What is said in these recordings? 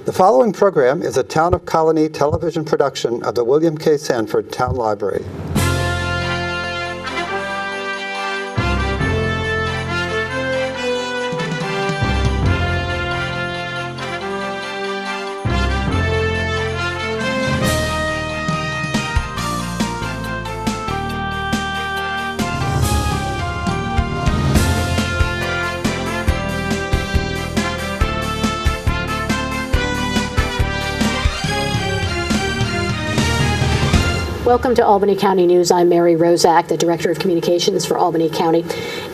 The following program is a Town of Colonie television production of the William K. Sanford Town Library. Welcome to Albany County News. I'm Mary Rozak, the Director of Communications for Albany County.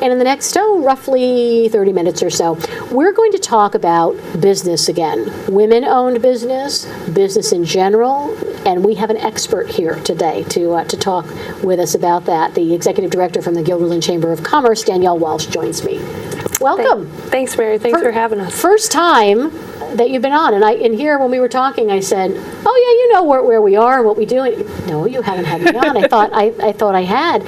And in the next, roughly 30 minutes or so, we're going to talk about business again. Women-owned business, business in general, and we have an expert here today to talk with us about that. The Executive Director from the Guilderland Chamber of Commerce, Danielle Walsh, joins me. Welcome. Thanks, Mary. Thanks for having us. First time that you've been on, and here when we were talking, I said, "Oh yeah, you know where we are and what we do." And, no, you haven't had me on. I thought I had,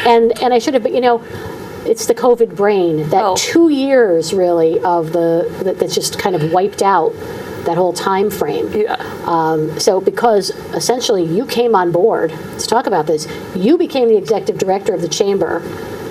and I should have, but it's the COVID brain. That 2 years really of that's just kind of wiped out that whole time frame. Yeah. So because essentially you came on board, let's talk about this. You became the executive director of the chamber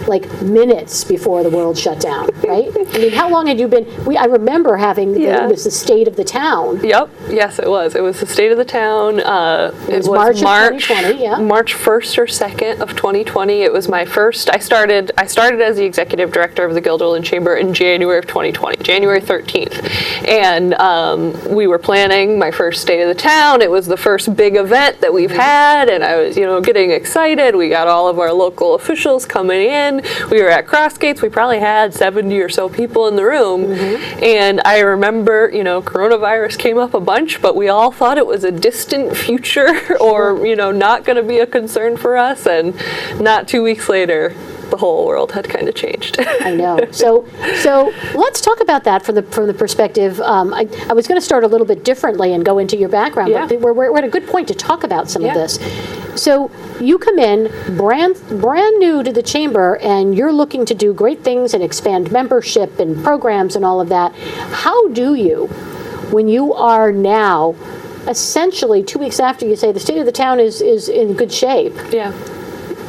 like minutes before the world shut down, right? I mean, how long had you been? I remember having it was the state of the town. Yep. Yes, it was. It was the state of the town. It was March of 2020. Yeah. March 1st or 2nd of 2020. It was my first. I started as the executive director of the Guilderland Chamber in January of 2020, January 13th, and we were planning my first state of the town. It was the first big event that we've had, and I was, getting excited. We got all of our local officials coming in. We were at Crossgates. We probably had 70 or so people in the room. Mm-hmm. And I remember, coronavirus came up a bunch, but we all thought it was a distant future or, not going to be a concern for us. And not 2 weeks later, the whole world had kind of changed. I know. So let's talk about that from the perspective. I was going to start a little bit differently and go into your background, but we're at a good point to talk about some of this. So you come in brand new to the chamber, and you're looking to do great things and expand membership and programs and all of that. How do you, when you are now essentially 2 weeks after you say the state of the town is in good shape? Yeah.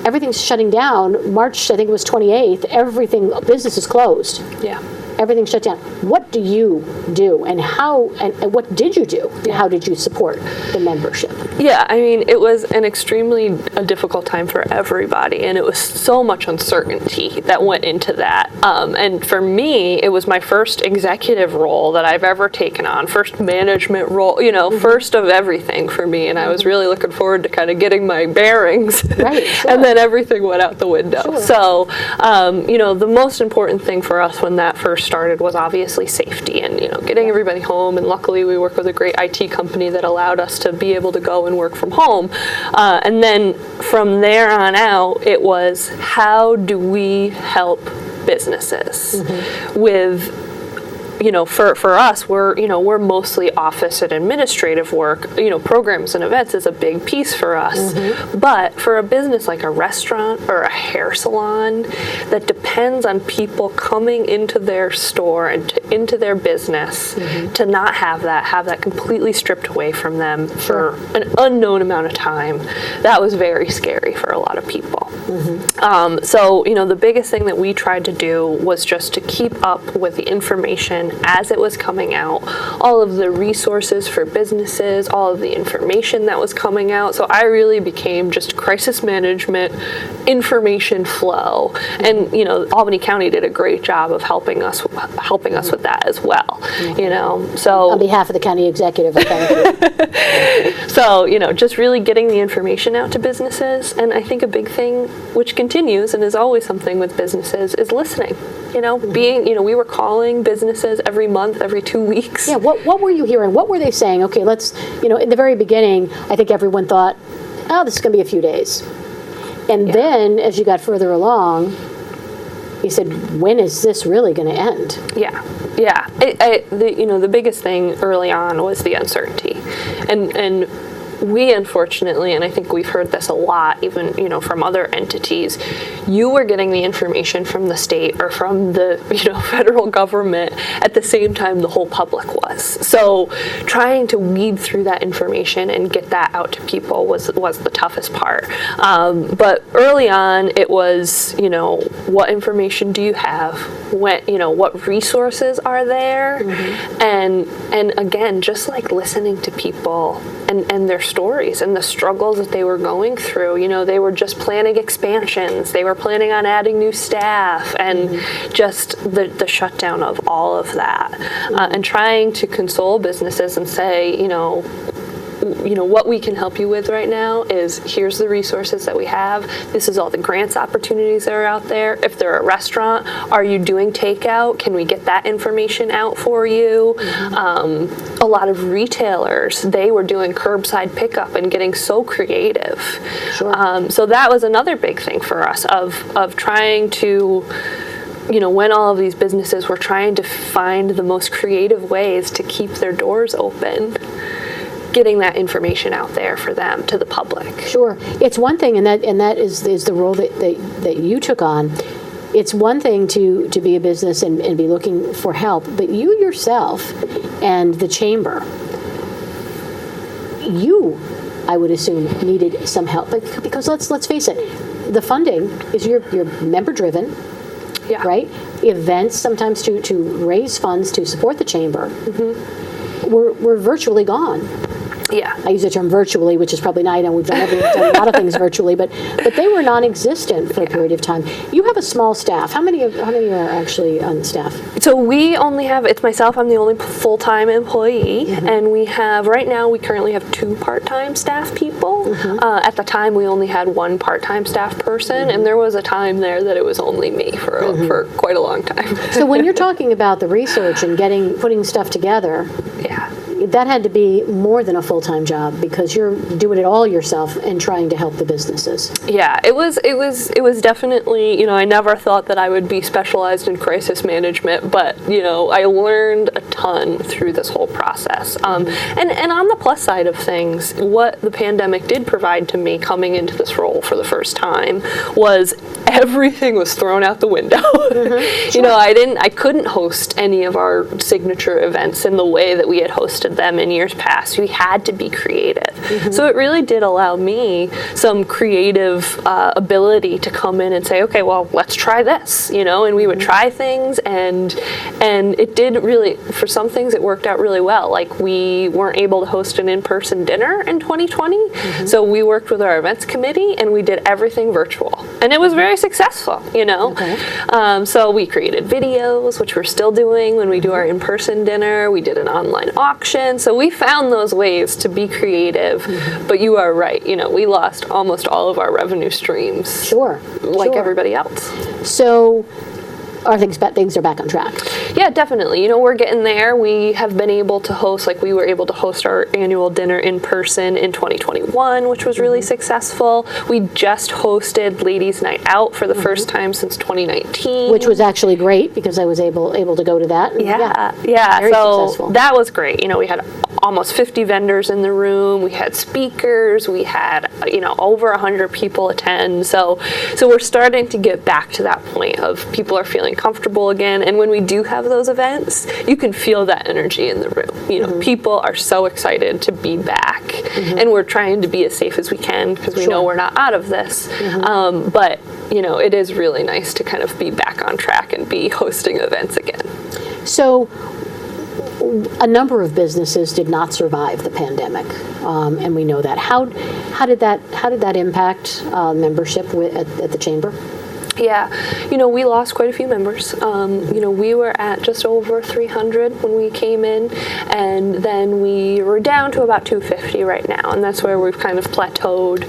Everything's shutting down. March, I think it was 28th, business is closed. Yeah. Everything's shut down. What do you do, and how, and what did you do? And how did you support the membership? Yeah, I mean, it was an extremely difficult time for everybody, and it was so much uncertainty that went into that. And for me, it was my first executive role that I've ever taken on, first management role, first of everything for me, and I was really looking forward to kind of getting my bearings. Right, sure. And then everything went out the window. Sure. So, the most important thing for us when that first started was obviously safety and getting everybody home, and luckily we work with a great IT company that allowed us to be able to go and work from home, and then from there on out it was how do we help businesses with for us, we're mostly office and administrative work. Programs and events is a big piece for us. But for a business like a restaurant or a hair salon that depends on people coming into their store and into their business, to not have that completely stripped away from them for an unknown amount of time, that was very scary for a lot of people. So, the biggest thing that we tried to do was just to keep up with the information as it was coming out, all of the resources for businesses, all of the information that was coming out. So I really became just crisis management, information flow, and Albany County did a great job of helping us with that as well. So on behalf of the county executive, I thank you. So just really getting the information out to businesses, and I think a big thing which continues and is always something with businesses is listening. We were calling businesses every month, every 2 weeks. Yeah, what were you hearing? What were they saying? Okay, let's, in the very beginning, I think everyone thought, oh, this is going to be a few days. And then, as you got further along, you said, when is this really going to end? Yeah. The biggest thing early on was the uncertainty. And we unfortunately, and I think we've heard this a lot, even, you know, from other entities, you were getting the information from the state or from the, you know, federal government at the same time the whole public was. So trying to weed through that information and get that out to people was the toughest part. But early on, it was, you know, what information do you have? When, you know, what resources are there? And again, just like listening to people and their stories and the struggles that they were going through. You know, they were just planning expansions. They were planning on adding new staff and just the shutdown of all of that. And trying to console businesses and say, you know, what we can help you with right now is here's the resources that we have. This is all the grants opportunities that are out there. If they're a restaurant, are you doing takeout? Can we get that information out for you? A lot of retailers, they were doing curbside pickup and getting so creative. Sure. So that was another big thing for us of trying to, you know, when all of these businesses were trying to find the most creative ways to keep their doors open, getting that information out there for them, to the public. Sure. It's one thing, and that is the role that you took on. It's one thing to be a business and be looking for help, but you yourself and the chamber, you, I would assume, needed some help. Because let's face it, the funding is you're member driven. Yeah. Right? Events sometimes to raise funds to support the chamber were virtually gone. Yeah. I use the term virtually, which is probably not, I know we've done a lot of things virtually, but they were non-existent for a period of time. You have a small staff. How many are actually on the staff? So we only have, it's myself, I'm the only full-time employee, and we have, right now, we currently have 2 part-time staff people. At the time, we only had 1 part-time staff person, and there was a time there that it was only me for quite a long time. So when you're talking about the research and putting stuff together, Yeah. that had to be more than a full-time job because you're doing it all yourself and trying to help the businesses. Yeah, it was definitely, you know, I never thought that I would be specialized in crisis management, but, you know, I learned a ton through this whole process. And on the plus side of things, what the pandemic did provide to me coming into this role for the first time was everything was thrown out the window. You know, I couldn't host any of our signature events in the way that we had hosted them in years past. We had to be creative. So it really did allow me some creative ability to come in and say, okay, well, let's try this, you know, and we would try things, and it did really, for some things it worked out really well. Like we weren't able to host an in-person dinner in 2020, so we worked with our events committee and we did everything virtual. And it was very successful, you know. So we created videos, which we're still doing when we do our in-person dinner. We did an online auction. So we found those ways to be creative. But you are right, you know, we lost almost all of our revenue streams. Sure. Like everybody else. So things are back on track. Yeah, definitely. You know, we're getting there. We have been able to host, like we were able to host our annual dinner in person in 2021, which was really successful. We just hosted Ladies Night Out for the first time since 2019. Which was actually great because I was able to go to that. And Yeah. Very So successful. that was great. You know, we had almost 50 vendors in the room. We had speakers. We had, you know, over 100 people attend. So we're starting to get back to that point of people are feeling comfortable again. And when we do have those events, you can feel that energy in the room. You know, people are so excited to be back, and we're trying to be as safe as we can because we know we're not out of this. But you know, it is really nice to kind of be back on track and be hosting events again. So a number of businesses did not survive the pandemic, and we know that. How did that impact membership at the chamber? Yeah, you know, we lost quite a few members. You know, we were at just over 300 when we came in, and then we were down to about 250 right now, and that's where we've kind of plateaued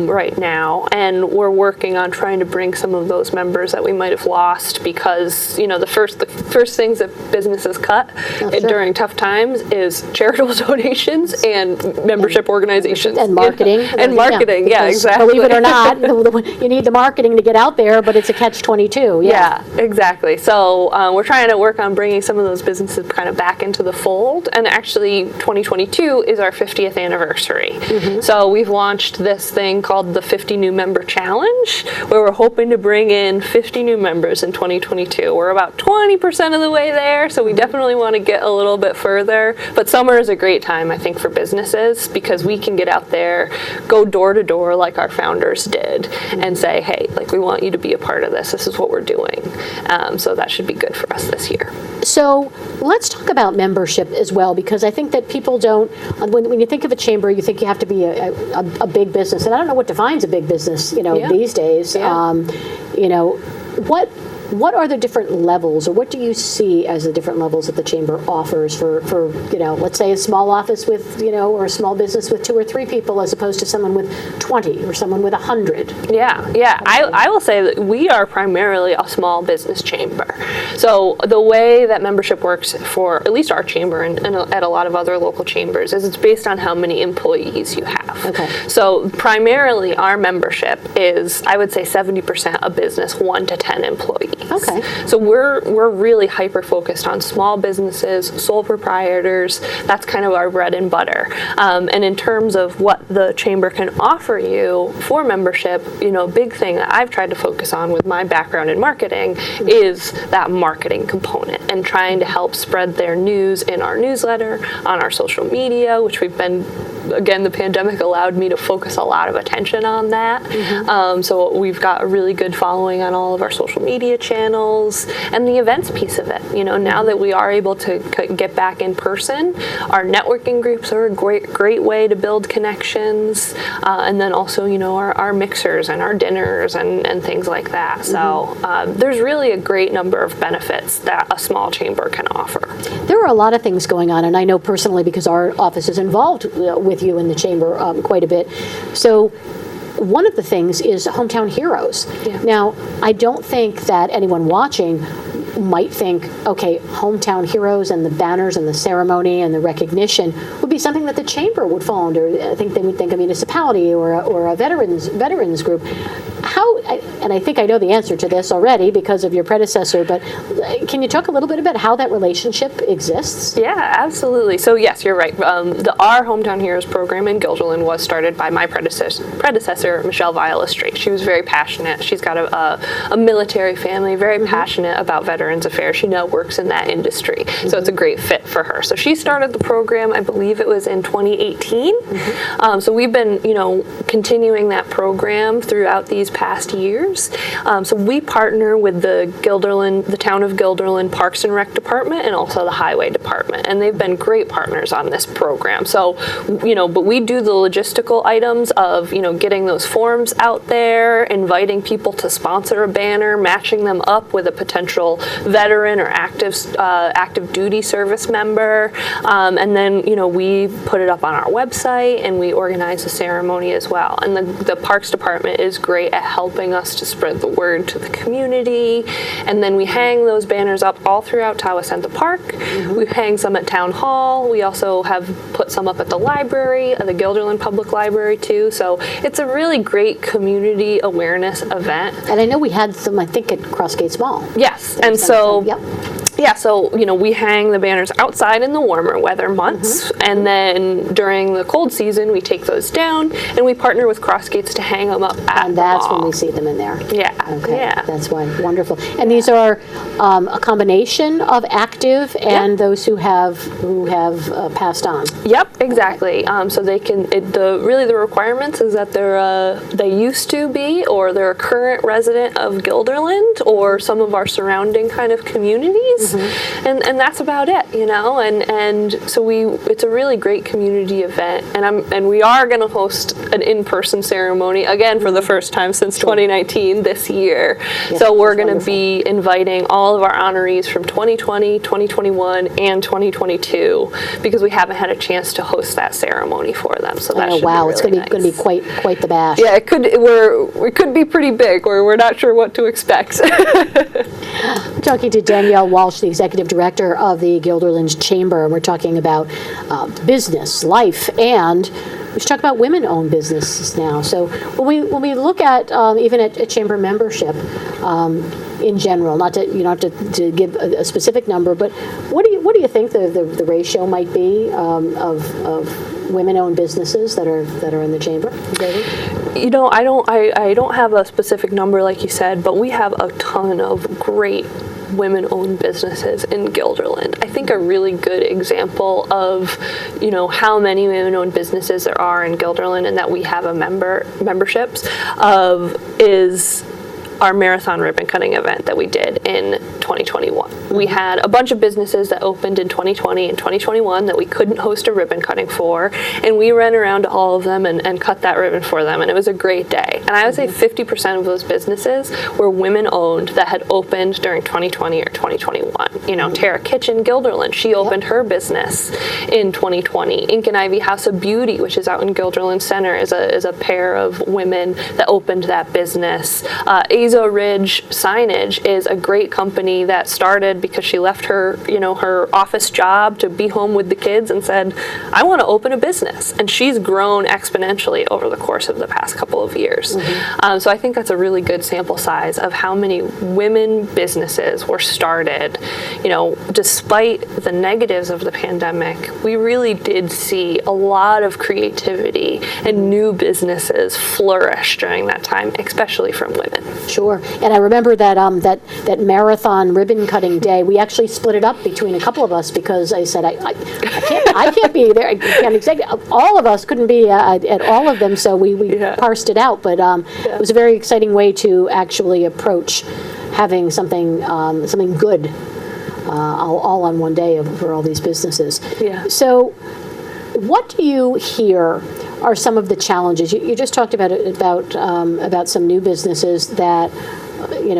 right now. And we're working on trying to bring some of those members that we might have lost because, you know, the first things that businesses cut during tough times is charitable donations and membership organizations. And marketing. And marketing, yeah, exactly. Believe it or not, you need the marketing to get out there there, but it's a catch-22. Yeah, exactly. So we're trying to work on bringing some of those businesses kind of back into the fold. And actually, 2022 is our 50th anniversary. So we've launched this thing called the 50 New Member Challenge, where we're hoping to bring in 50 new members in 2022. We're about 20% of the way there, so we definitely want to get a little bit further. But summer is a great time, I think, for businesses because we can get out there, go door to door like our founders did, and say, hey, like, we want you to be a part of this. This is what we're doing. So that should be good for us this year. So let's talk about membership as well, because I think that people don't, when you think of a chamber, you think you have to be a big business. And I don't know what defines a big business, these days. What are the different levels, or what do you see as the different levels that the chamber offers for let's say a small office with, or a small business with 2 or 3 people as opposed to someone with 20 or someone with 100? Yeah. I will say that we are primarily a small business chamber. So the way that membership works for at least our chamber and at a lot of other local chambers is it's based on how many employees you have. Okay. So primarily our membership is, I would say, 70% a business, 1 to 10 employees. Okay. So we're really hyper focused on small businesses, sole proprietors. That's kind of our bread and butter. And in terms of what the chamber can offer you for membership, a big thing that I've tried to focus on with my background in marketing is that marketing component and trying to help spread their news in our newsletter, on our social media, which we've been, again, the pandemic allowed me to focus a lot of attention on that. So we've got a really good following on all of our social media channels and the events piece of it. Now that we are able to get back in person, our networking groups are a great way to build connections. And then also, our mixers and our dinners and things like that. So there's really a great number of benefits that a small chamber can offer. There are a lot of things going on, and I know personally because our office is involved with you in the chamber quite a bit. So one of the things is Hometown Heroes. Yeah. Now, I don't think that anyone watching might think, okay, Hometown Heroes and the banners and the ceremony and the recognition would be something that the chamber would fall under. I think they would think a municipality or a veterans group. And I think I know the answer to this already because of your predecessor, but can you talk a little bit about how that relationship exists? Yeah, absolutely. So yes, you're right. Our Hometown Heroes program in Guilderland was started by my predecessor, Michelle Viola Straight. She was very passionate. She's got a military family, very passionate about veterans affairs. She now works in that industry, so it's a great fit for her. So she started the program, I believe it was in 2018. So we've been, continuing that program throughout these past years. So we partner with the town of Guilderland Parks and Rec Department and also the Highway Department, and they've been great partners on this program. So, but we do the logistical items of, getting those forms out there, inviting people to sponsor a banner, matching them up with a potential veteran or active duty service member, and then, we put it up on our website and we organize the ceremony as well. And the Parks Department is great at helping us to spread the word to the community. And then we hang those banners up all throughout Tawasenta Park. We hang some at Town Hall. We also have put some up at the library, the Guilderland Public Library too. So it's a really great community awareness event. And I know we had some, I think, at Crossgates Mall. Yes, and so yep. Yeah, so, we hang the banners outside in the warmer weather months, and then during the cold season, we take those down, and we partner with Crossgates to hang them up at And that's the mall. when we see them in there. Yeah. Okay, Yeah. that's why. Wonderful. And these are a combination of active and those who have passed on. Yep, exactly. So they can, the requirements is that they used to be, or they're a current resident of Guilderland, or some of our surrounding kind of communities. And that's about it, and so it's a really great community event, and we are going to host an in-person ceremony again for the first time since 2019 this year. Yeah, so we're going to be inviting all of our honorees from 2020, 2021, and 2022 because we haven't had a chance to host that ceremony for them. So that should be really it's going to be quite the bash. Yeah, it could be pretty big. We're not sure what to expect. I'm talking to Danielle Walsh, the Executive Director of the Guilderland Chamber, and we're talking about business, life, and we should talk about women-owned businesses now. So when we look at even at chamber membership in general, not to to give a specific number, but what do you think the ratio might be of women-owned businesses that are in the chamber? I don't have a specific number like you said, but we have a ton of great women-owned businesses in Guilderland. I think a really good example of, how many women-owned businesses there are in Guilderland and that we have memberships of is our marathon ribbon cutting event that we did in 2021. We had a bunch of businesses that opened in 2020 and 2021 that we couldn't host a ribbon cutting for, and we ran around to all of them and cut that ribbon for them, and it was a great day. And I would say 50% of those businesses were women-owned that had opened during 2020 or 2021. Tara Kitchen, Guilderland, she opened her business in 2020. Ink and Ivy House of Beauty, which is out in Guilderland Center, is a pair of women that opened that business. Azo Ridge Signage is a great company that started because she left her, her office job to be home with the kids and said, I want to open a business. And she's grown exponentially over the course of the past couple of years. So I think that's a really good sample size of how many women businesses were started. Despite the negatives of the pandemic, we really did see a lot of creativity and new businesses flourish during that time, especially from women. Sure, and I remember that that marathon ribbon cutting day. We actually split it up between a couple of us because I said I can't be there. I can't all of us couldn't be at all of them, so we parsed it out. But it was a very exciting way to actually approach having something good all on one day for all these businesses. Yeah. So, what do you hear are some of the challenges? You just talked about some new businesses that,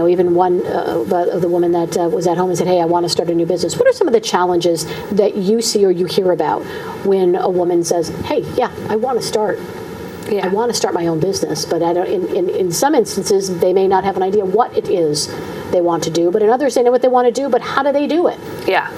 even one of the woman that was at home and said, hey, I want to start a new business. What are some of the challenges that you see or you hear about when a woman says, hey, yeah, I want to start? Yeah. I want to start my own business, but I don't. In some instances, they may not have an idea what it is they want to do, but in others, they know what they want to do, but how do they do it? Yeah.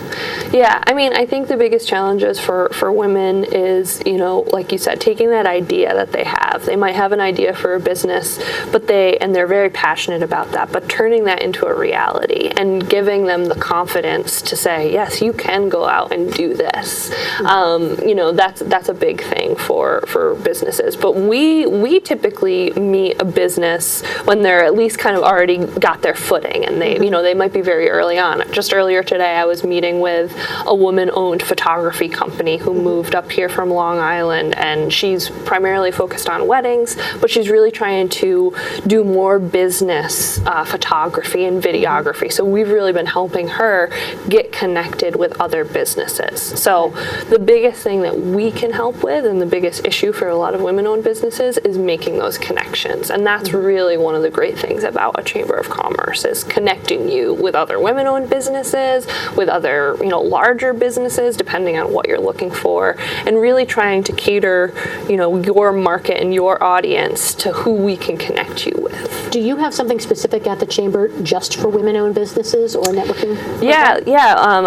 I mean, I think the biggest challenges for women is, like you said, taking that idea that they have. They might have an idea for a business, but they're very passionate about that, but turning that into a reality and giving them the confidence to say, yes, you can go out and do this. That's a big thing for businesses. But we typically meet a business when they're at least kind of already got their footing, and they might be very early on. Just earlier today, I was meeting with a woman-owned photography company who moved up here from Long Island, and she's primarily focused on weddings, but she's really trying to do more business photography and videography. So we've really been helping her get connected with other businesses. So the biggest thing that we can help with, and the biggest issue for a lot of women-owned businesses, is making those connections. And that's really one of the great things about a Chamber of Commerce, is connecting you with other women-owned businesses, with other, larger businesses, depending on what you're looking for, and really trying to cater, your market and your audience to who we can connect you with. Do you have something specific at the Chamber just for women-owned businesses or networking?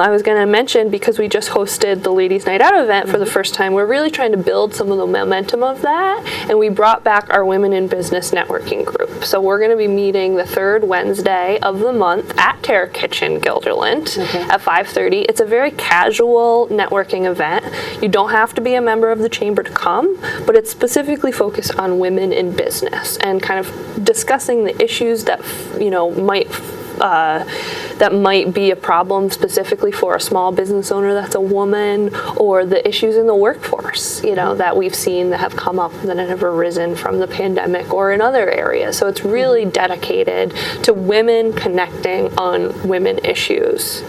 I was going to mention, because we just hosted the Ladies Night Out event for the first time, we're really trying to build some of the momentum of that, and we brought back our Women in Business networking group. So we're going to be meeting the third Wednesday of the month at Tara Kitchen, Guilderland, at 5:30. It's a very casual networking event. You don't have to be a member of the Chamber to come, but it's specifically focused on women in business and kind of discussing the issues that might be a problem specifically for a small business owner that's a woman, or the issues in the workforce, that we've seen that have come up that have arisen from the pandemic or in other areas. So it's really dedicated to women connecting on women issues.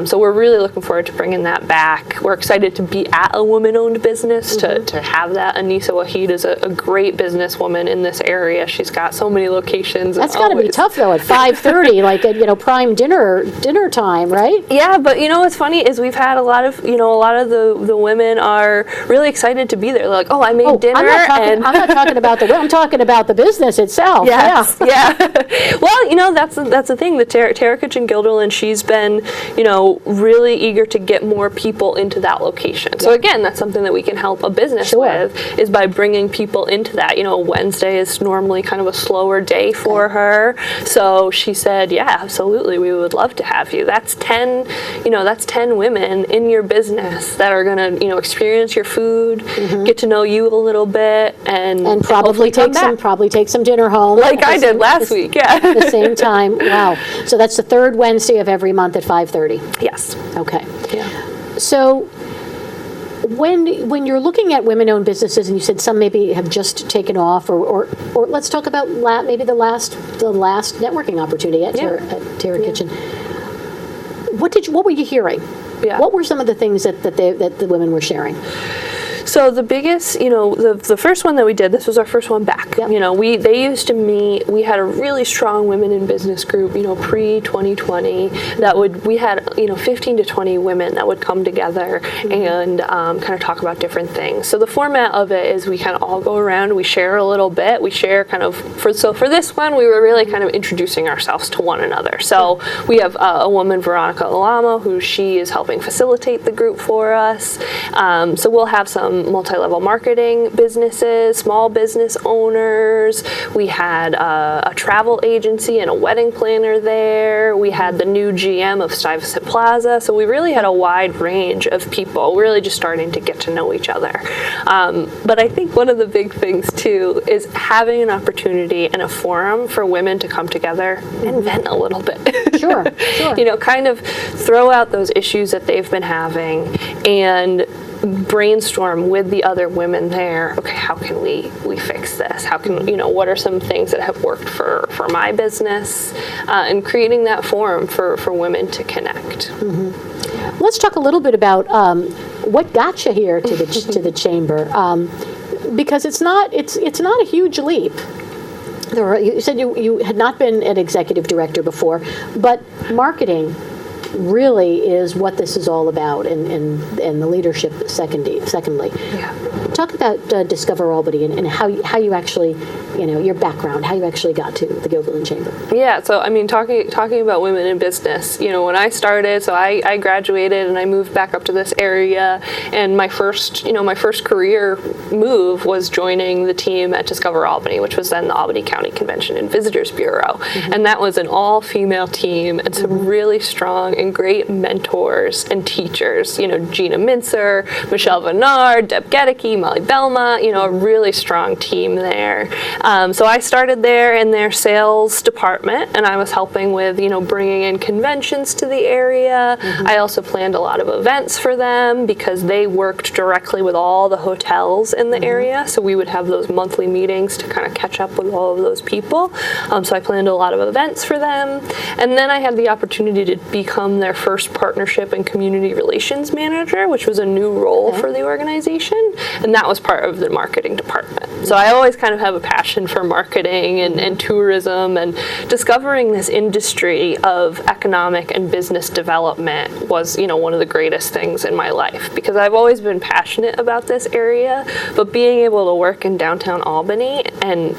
So we're really looking forward to bringing that back. We're excited to be at a woman-owned business, to have that. Anissa Wahid is a great businesswoman in this area. She's got so many locations. That's got to be tough, though, at 5:30, like at prime dinner time, right? Yeah, but what's funny is we've had a lot of the women are really excited to be there. They're like, oh, I made dinner. I'm not talking about I'm talking about the business itself. Yes, yeah. Well, that's the thing. The Terra Kitchen Guilderland, she's been, really eager to get more people into that location. So again, that's something that we can help a business with, is by bringing people into that. Wednesday is normally kind of a slower day for her. So she said, yeah, absolutely, we would love to have you. That's 10 women in your business that are going to, experience your food, get to know you a little bit, and probably take some dinner home. Like I did last week, at the same time. Wow. So that's the third Wednesday of every month at 5:30. Yes. Okay. Yeah. So when you're looking at women-owned businesses, and you said some maybe have just taken off, or let's talk about maybe the last networking opportunity at Terra Kitchen. What were you hearing? Yeah. What were some of the things that the women were sharing? So the biggest, the first one that we did, this was our first one back. Yep. They used to meet. We had a really strong women in business group, pre-2020. We had 15 to 20 women that would come together and kind of talk about different things. So the format of it is we kind of all go around, we share a little bit, we share kind of for this one we were really kind of introducing ourselves to one another. So we have a woman, Veronica Alamo, who she is helping facilitate the group for us. So we'll have some multi-level marketing businesses, small business owners. We had a travel agency and a wedding planner there. We had the new GM of Stuyvesant Plaza. So we really had a wide range of people, really just starting to get to know each other. But I think one of the big things too is having an opportunity and a forum for women to come together and vent a little bit. Sure. Kind of throw out those issues that they've been having and brainstorm with the other women there. Okay, how can we fix this? How can what are some things that have worked for my business, and creating that forum for women to connect. Mm-hmm. Let's talk a little bit about what got you here to the chamber, because it's not a huge leap. You said you had not been an executive director before, but marketing really is what this is all about, and the leadership secondly. Yeah. Talk about Discover Albany and how you actually, your background, how you actually got to the Guilderland Chamber. Yeah, so talking about women in business, when I started, so I graduated and I moved back up to this area, and my first career move was joining the team at Discover Albany, which was then the Albany County Convention and Visitors Bureau, and that was an all-female team and some really strong and great mentors and teachers, Gina Mincer, Michelle Vennard, Deb Gedicke, Molly Belma, a really strong team there. So I started there in their sales department, and I was helping with, bringing in conventions to the area. I also planned a lot of events for them because they worked directly with all the hotels in the area. So we would have those monthly meetings to kind of catch up with all of those people. So I planned a lot of events for them. And then I had the opportunity to become their first partnership and community relations manager, which was a new role for the organization. And that was part of the marketing department. So I always kind of have a passion for marketing and tourism, and discovering this industry of economic and business development was, one of the greatest things in my life, because I've always been passionate about this area, but being able to work in downtown Albany and,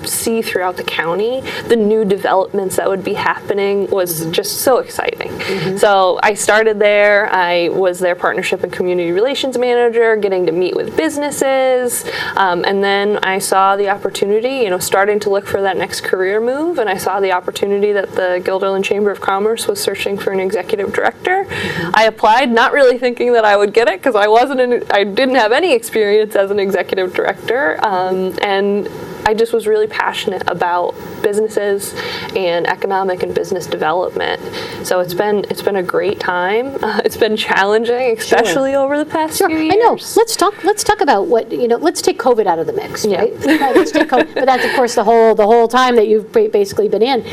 see throughout the county the new developments that would be happening was just so exciting. So I started there. I was their partnership and community relations manager, getting to meet with businesses, and then I saw the opportunity, starting to look for that next career move, and I saw the opportunity that the Guilderland Chamber of Commerce was searching for an executive director. I applied, not really thinking that I would get it, because I didn't have any experience as an executive director, and I just was really passionate about businesses and economic and business development. So it's been a great time. It's been challenging, especially over the past few years. I know. Let's talk about what let's take COVID out of the mix, right? Let's take COVID, but that's of course the whole time that you've basically been in.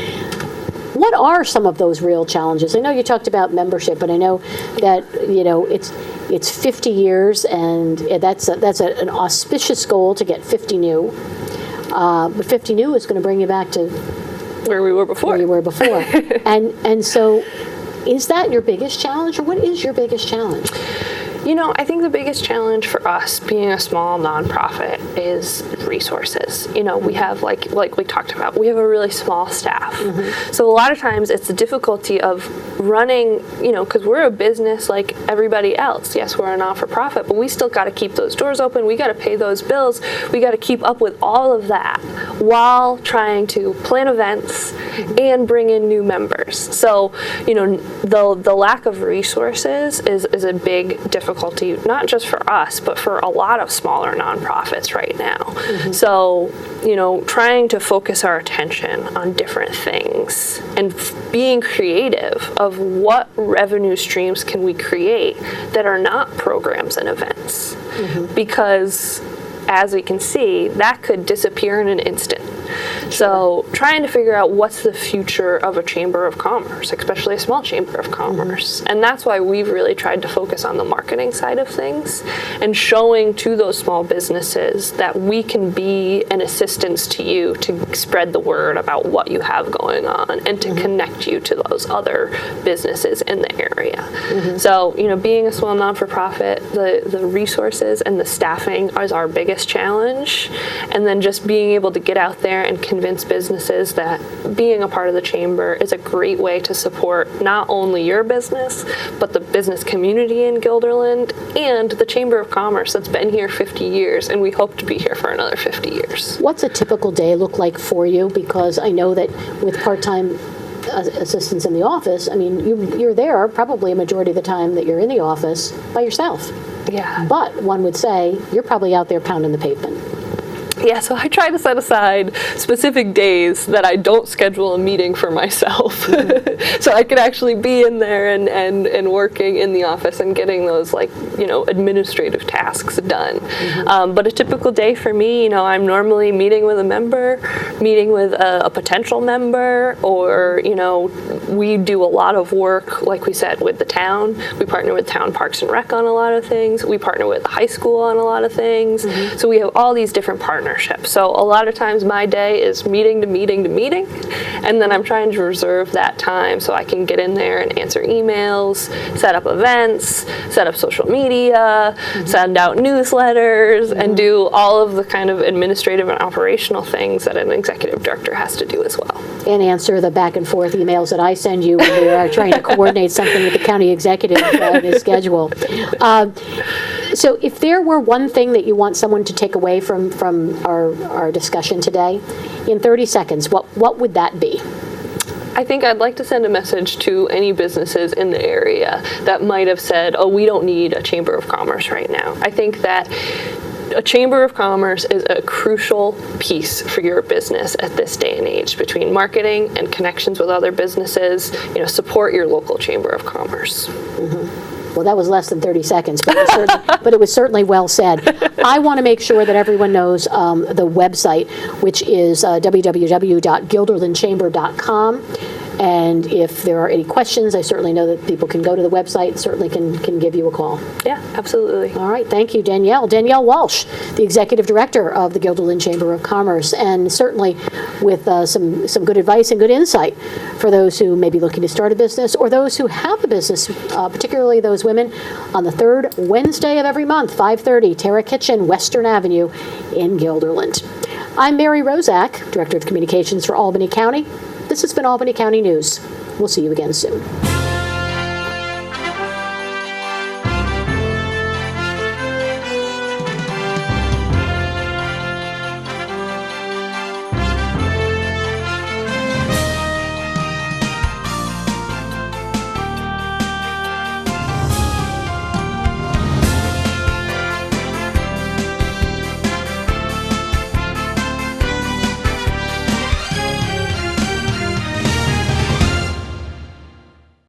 What are some of those real challenges? I know you talked about membership, but I know that it's 50 years, and that's an auspicious goal to get 50 new. But 50 new is going to bring you back to where we were before. and so, is that your biggest challenge, or what is your biggest challenge? I think the biggest challenge for us being a small nonprofit is resources. We have, like we talked about, we have a really small staff. So a lot of times it's the difficulty of running, because we're a business like everybody else. Yes, we're a not-for-profit, but we still got to keep those doors open. We got to pay those bills. We got to keep up with all of that while trying to plan events and bring in new members. So, the lack of resources is a big difficulty, not just for us, but for a lot of smaller nonprofits right now. So, trying to focus our attention on different things and being creative of what revenue streams can we create that are not programs and events. Because as we can see, that could disappear in an instant. So trying to figure out what's the future of a chamber of commerce, especially a small chamber of commerce. And that's why we've really tried to focus on the marketing side of things and showing to those small businesses that we can be an assistance to you to spread the word about what you have going on and to connect you to those other businesses in the area. So, being a small non-for-profit, the resources and the staffing is our biggest challenge. And then just being able to get out there and convince businesses that being a part of the chamber is a great way to support not only your business, but the business community in Guilderland and the Chamber of Commerce that's been here 50 years, and we hope to be here for another 50 years. What's a typical day look like for you? Because I know that with part-time assistants in the office, you're there probably a majority of the time that you're in the office by yourself. Yeah. But one would say you're probably out there pounding the pavement. Yeah, so I try to set aside specific days that I don't schedule a meeting for myself. So I can actually be in there and working in the office and getting those administrative tasks done. But a typical day for me, I'm normally meeting with a member, meeting with a potential member, or, we do a lot of work, like we said, with the town. We partner with Town Parks and Rec on a lot of things. We partner with the high school on a lot of things. So we have all these different partnerships. So a lot of times my day is meeting to meeting to meeting, and then I'm trying to reserve that time so I can get in there and answer emails, set up events, set up social media, send out newsletters, and do all of the kind of administrative and operational things that an executive director has to do as well. And answer the back and forth emails that I send you when we are trying to coordinate something with the county executive in his schedule. So if there were one thing that you want someone to take away from our discussion today, in 30 seconds, what would that be? I think I'd like to send a message to any businesses in the area that might have said, oh, we don't need a Chamber of Commerce right now. I think that a Chamber of Commerce is a crucial piece for your business at this day and age, between marketing and connections with other businesses. Support your local Chamber of Commerce. Well, that was less than 30 seconds, but it was certainly well said. I want to make sure that everyone knows the website, which is www.guilderlandchamber.com. And if there are any questions, I certainly know that people can go to the website, certainly can give you a call. Yeah, absolutely. All right, thank you, Danielle. Danielle Walsh, the Executive Director of the Guilderland Chamber of Commerce, and certainly with some good advice and good insight for those who may be looking to start a business or those who have a business, particularly those women, on the third Wednesday of every month, 5:30, Terra Kitchen, Western Avenue in Guilderland. I'm Mary Rozak, Director of Communications for Albany County. This has been Albany County News. We'll see you again soon.